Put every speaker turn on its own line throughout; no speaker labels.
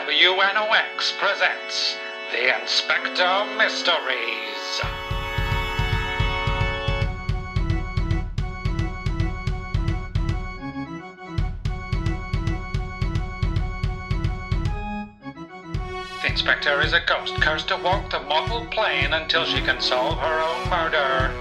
WNOX presents the Inspector Mysteries. The Inspector is a ghost cursed to walk the mortal plane until she can solve her own murder.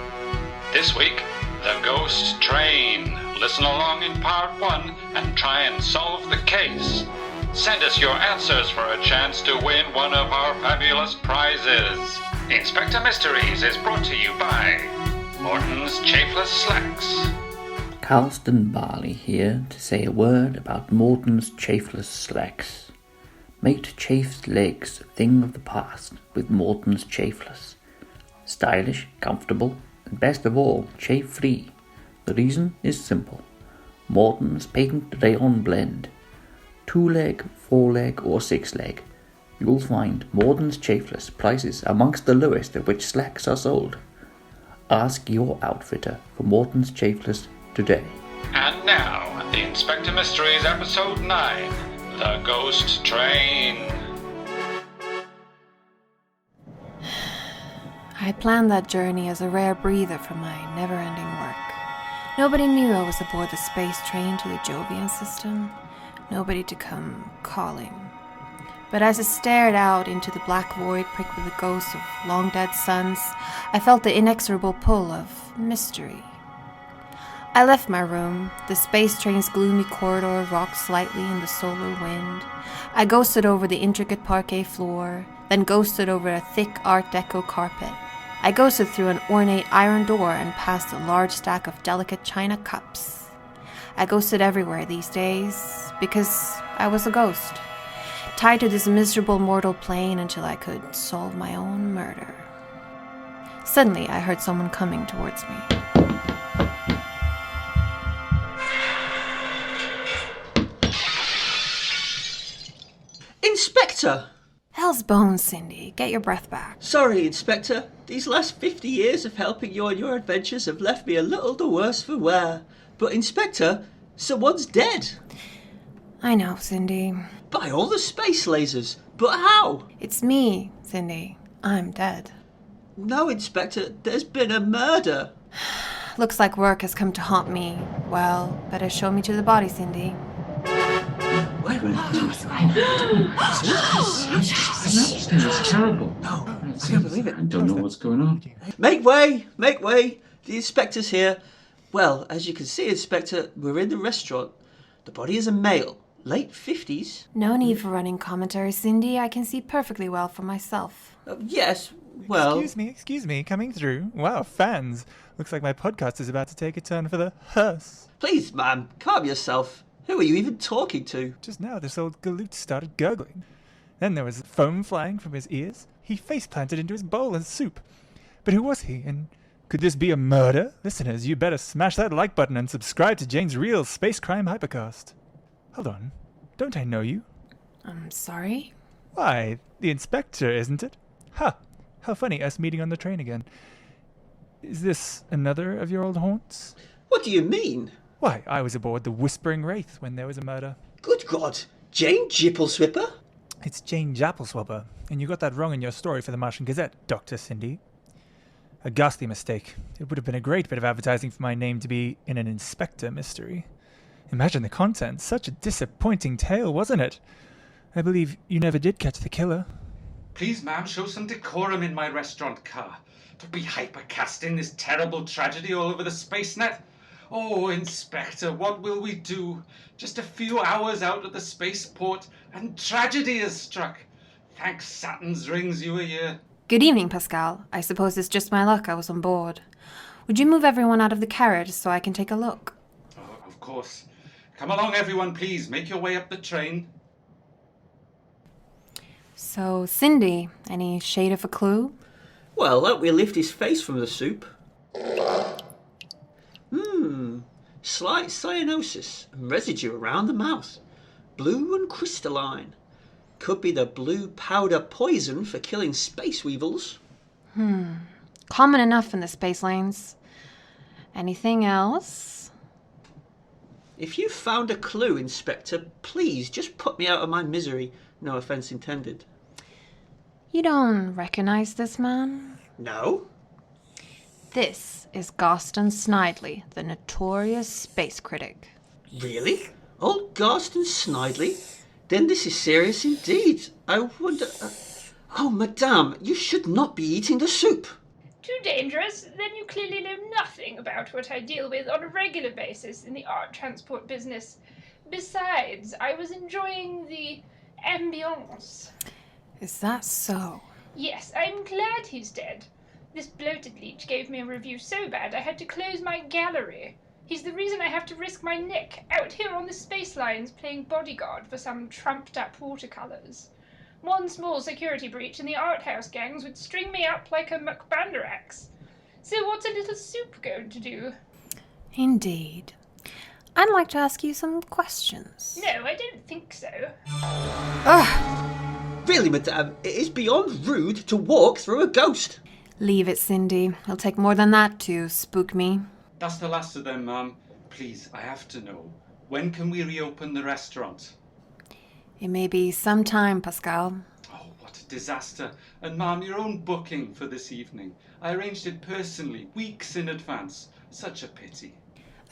This week, the Ghost Train. Listen along in part 1 and try and solve the case. Send us your answers for a chance to win one of our fabulous prizes. Inspector Mysteries is brought to you by Morton's Chafless Slacks.
Carlston Barley here to say a word about Morton's Chafless Slacks. Make chafed legs a thing of the past with Morton's Chafless. Stylish, comfortable, and best of all, chafe-free. The reason is simple. Morton's patent rayon blend. 2-leg, 4-leg or 6-leg. You'll find Morton's Chafless prices amongst the lowest at which slacks are sold. Ask your outfitter for Morton's Chafless today.
And now, the Inspector Mysteries Episode 9, The Ghost Train.
I planned that journey as a rare breather from my never-ending work. Nobody knew I was aboard the space train to the Jovian system. Nobody to come calling. But as I stared out into the black void pricked with the ghosts of long-dead suns, I felt the inexorable pull of mystery. I left my room. The space train's gloomy corridor rocked slightly in the solar wind. I ghosted over the intricate parquet floor, then ghosted over a thick Art Deco carpet. I ghosted through an ornate iron door and past a large stack of delicate china cups. I ghosted everywhere these days because I was a ghost, tied to this miserable mortal plane until I could solve my own murder. Suddenly, I heard someone coming towards me.
Inspector!
Hell's bones, Cindy. Get your breath back.
Sorry, Inspector. These last 50 years of helping you on your adventures have left me a little the worse for wear. But, Inspector, someone's dead.
I know, Cindy.
By all the space lasers. But how?
It's me, Cindy. I'm dead.
No, Inspector. There's been a murder.
Looks like work has come to haunt me. Well, better show me to the body, Cindy.
Wait,
It's terrible.
No, I can't believe it.
I don't know what's going on.
Make way! Make way! The Inspector's here. Well, as you can see, Inspector, we're in the restaurant. The body is a male, late 50s.
No need for running commentary, Cindy. I can see perfectly well for myself.
Yes, well...
Excuse me, coming through. Wow, fans. Looks like my podcast is about to take a turn for the hearse.
Please, ma'am, calm yourself. Who are you even talking to?
Just now, this old galoot started gurgling. Then there was foam flying from his ears. He face-planted into his bowl of soup. But who was he, and could this be a murder? Listeners, you better smash that like button and subscribe to Jane's Real Space Crime Hypercast. Hold on. Don't I know you?
I'm sorry?
Why, the Inspector, isn't it? Ha! How funny, us meeting on the train again. Is this another of your old haunts?
What do you mean?
Why, I was aboard the Whispering Wraith when there was a murder.
Good God! Jane Jippleswipper?
It's Jane Jappleswapper, and you got that wrong in your story for the Martian Gazette, Dr. Cindy. A ghastly mistake. It would have been a great bit of advertising for my name to be in an Inspector mystery. Imagine the content. Such a disappointing tale, wasn't it? I believe you never did catch the killer.
Please, ma'am, show some decorum in my restaurant car. Don't be hypercasting this terrible tragedy all over the space net. Oh, Inspector, what will we do? Just a few hours out at the spaceport, and tragedy has struck. Thank Saturn's rings you are here.
Good evening, Pascal. I suppose it's just my luck I was on board. Would you move everyone out of the carriage so I can take a look?
Oh, of course. Come along, everyone, please. Make your way up the train.
So, Cindy, any shade of a clue?
Well, that will lift his face from the soup. Slight cyanosis and residue around the mouth. Blue and crystalline. Could be the blue powder poison for killing space weevils.
Common enough in the space lanes. Anything else?
If you found a clue, Inspector, please just put me out of my misery. No offence intended.
You don't recognize this man?
No?
This is Garston Snidely, the notorious space critic.
Really? Old Garston Snidely? Then this is serious indeed. I wonder... Oh, madame, you should not be eating the soup.
Too dangerous? Then you clearly know nothing about what I deal with on a regular basis in the art transport business. Besides, I was enjoying the ambiance.
Is that so?
Yes, I'm glad he's dead. This bloated leech gave me a review so bad I had to close my gallery. He's the reason I have to risk my neck out here on the space lines playing bodyguard for some trumped-up watercolours. One small security breach and the art house gangs would string me up like a McBanderax. So what's a little soup going to do?
Indeed. I'd like to ask you some questions.
No, I don't think so.
Ugh!
Really, madame, it is beyond rude to walk through a ghost.
Leave it, Cindy. It'll take more than that to spook me.
That's the last of them, ma'am. Please, I have to know. When can we reopen the restaurant?
It may be some time, Pascal.
Oh, what a disaster. And ma'am, your own booking for this evening. I arranged it personally, weeks in advance. Such a pity.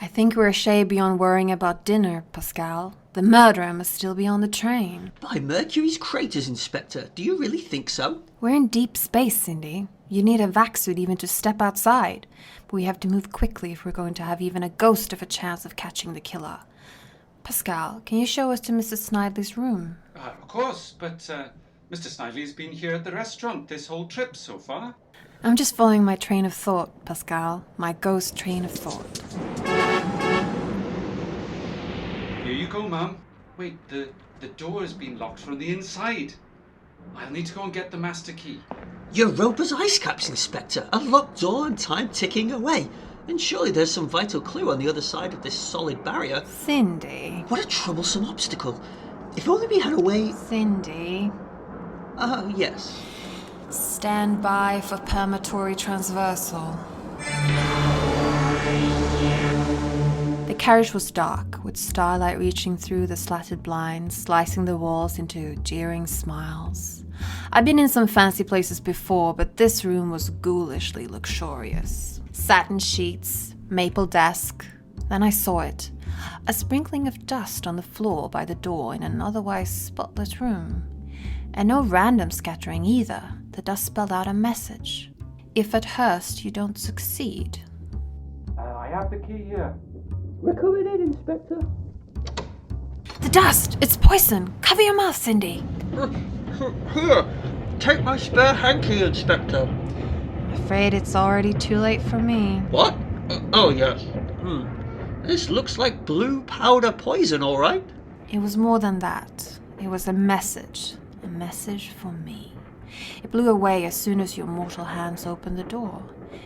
I think we're a shade beyond worrying about dinner, Pascal. The murderer must still be on the train.
By Mercury's craters, Inspector. Do you really think so?
We're in deep space, Cindy. You need a vac suit even to step outside. But we have to move quickly if we're going to have even a ghost of a chance of catching the killer. Pascal, can you show us to Mrs. Snidely's room?
Of course, but Mr. Snidely's been here at the restaurant this whole trip so far.
I'm just following my train of thought, Pascal. My ghost train of thought.
Here you go, ma'am. Wait, the door has been locked from the inside. I'll need to go and get the master key.
Europa's ice caps, Inspector. A locked door and time ticking away. And surely there's some vital clue on the other side of this solid barrier.
Cindy.
What a troublesome obstacle. If only we had a way...
Cindy.
Yes.
Stand by for permatory transversal. The carriage was dark, with starlight reaching through the slatted blinds, slicing the walls into jeering smiles. I've been in some fancy places before, but this room was ghoulishly luxurious. Satin sheets, maple desk. Then I saw it. A sprinkling of dust on the floor by the door in an otherwise spotless room. And no random scattering either. The dust spelled out a message. If at Hurst you don't succeed.
I have the key here.
We're coming in, Inspector.
The dust! It's poison! Cover your mouth, Cindy!
Here, take my spare hanky, Inspector.
I'm afraid it's already too late for me.
What? Oh, yes. This looks like blue powder poison, all right.
It was more than that. It was a message for me. It blew away as soon as your mortal hands opened the door.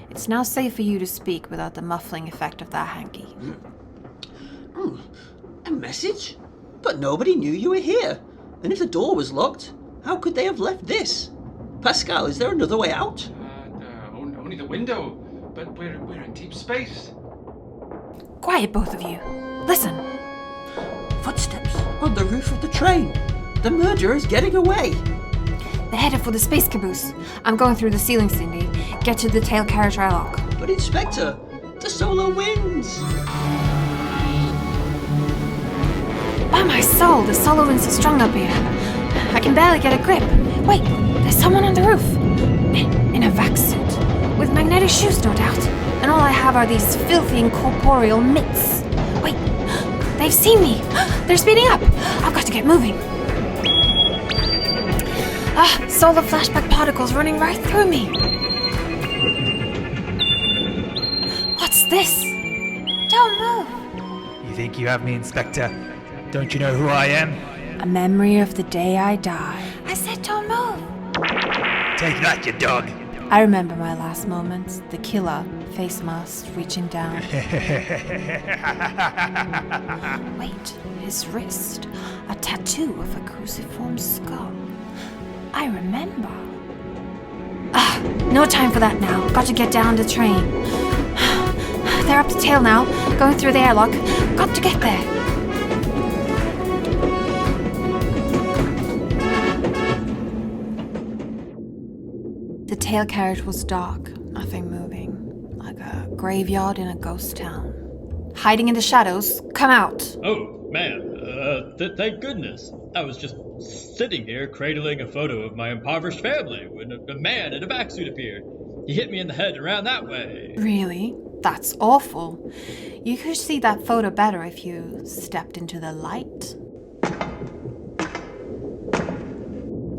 It's now safe for you to speak without the muffling effect of that hanky.
A message? But nobody knew you were here. And if the door was locked, how could they have left this? Pascal, is there another way out?
Only the window, but we're in deep space.
Quiet, both of you. Listen.
Footsteps on the roof of the train. The murderer is getting away.
They're headed for the space caboose. I'm going through the ceiling, Cindy. Get to the tail carriage airlock.
But Inspector, the solar winds.
By my soul, the solar winds are strong up here. I can barely get a grip. Wait, there's someone on the roof. In a vac suit. With magnetic shoes, no doubt. And all I have are these filthy incorporeal mitts. Wait, they've seen me. They're speeding up. I've got to get moving. Solar flashback particles running right through me. What's this? Don't move.
You think you have me, Inspector? Don't you know who I am?
A memory of the day I died. I said don't move.
Take that, you dog.
I remember my last moments. The killer, face mask, reaching down. Wait, his wrist. A tattoo of a cruciform skull. I remember. No time for that now. Got to get down the train. They're up the tail now, going through the airlock. Got to get there. tail carriage was dark, nothing moving, like a graveyard in a ghost town. Hiding in the shadows, come out!
Oh, man, thank goodness. I was just sitting here cradling a photo of my impoverished family when a man in a back suit appeared. He hit me in the head around that way.
Really? That's awful. You could see that photo better if you stepped into the light.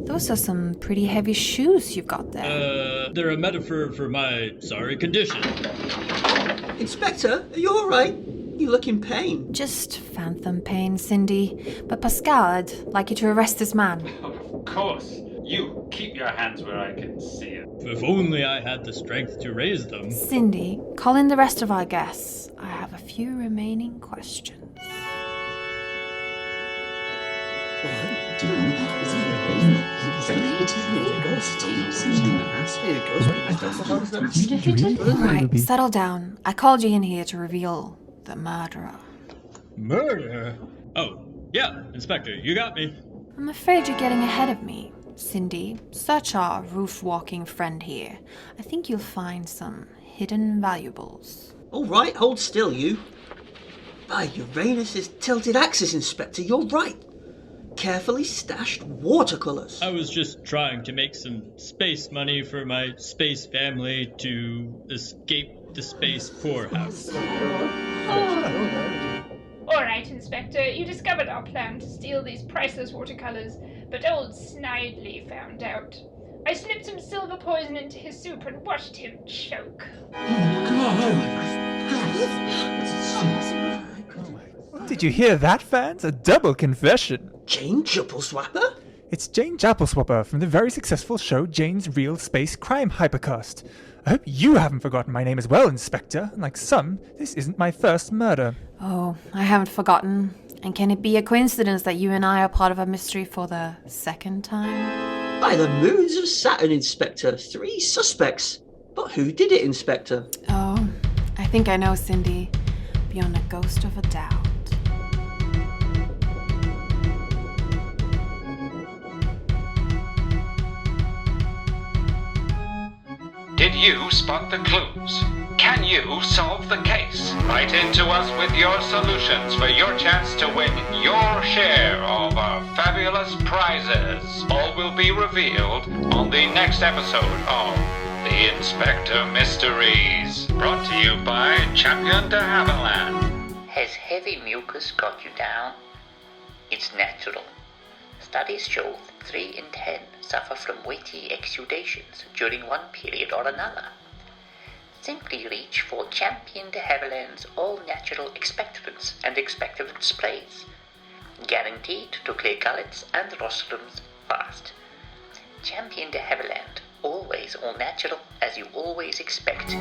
Those are some pretty heavy shoes you've got there.
They're a metaphor for my sorry condition.
Inspector, are you alright? You look in pain.
Just phantom pain, Cindy. But Pascal, I'd like you to arrest this man.
Of course. You keep your hands where I can see it.
If only I had the strength to raise them.
Cindy, call in the rest of our guests. I have a few remaining questions. Right, settle down. I called you in here to reveal the murderer.
Murder? Oh, yeah, Inspector, you got me.
I'm afraid you're getting ahead of me. Cindy, search our roof-walking friend here. I think you'll find some hidden valuables.
Alright, hold still, you. By Uranus's tilted axis, Inspector, you're right. Carefully stashed watercolours.
I was just trying to make some space money for my space family to escape the space poorhouse.
All right, Inspector, you discovered our plan to steal these priceless watercolors, but old Snidely found out. I slipped some silver poison into his soup and watched him choke.
Did you hear that, fans? A double confession.
Jane Juppleswapper?
It's Jane Jappleswapper from the very successful show Jane's Real Space Crime Hypercast. I hope you haven't forgotten my name as well, Inspector. Like some, this isn't my first murder.
Oh, I haven't forgotten. And can it be a coincidence that you and I are part of a mystery for the second time?
By the moons of Saturn, Inspector. 3 suspects. But who did it, Inspector?
Oh, I think I know, Cindy. Beyond a ghost of a doubt.
Did you spot the clues? Can you solve the case? Write in to us with your solutions for your chance to win your share of our fabulous prizes. All will be revealed on the next episode of The Inspector Mysteries. Brought to you by Champion de Havilland.
Has heavy mucus got you down? It's natural. Studies show 3 in 10 suffer from weighty exudations during one period or another. Simply reach for Champion de Havilland's all-natural expectorants and expectorant sprays, guaranteed to clear gullets and rostrums fast. Champion de Havilland, always all natural as you always expect.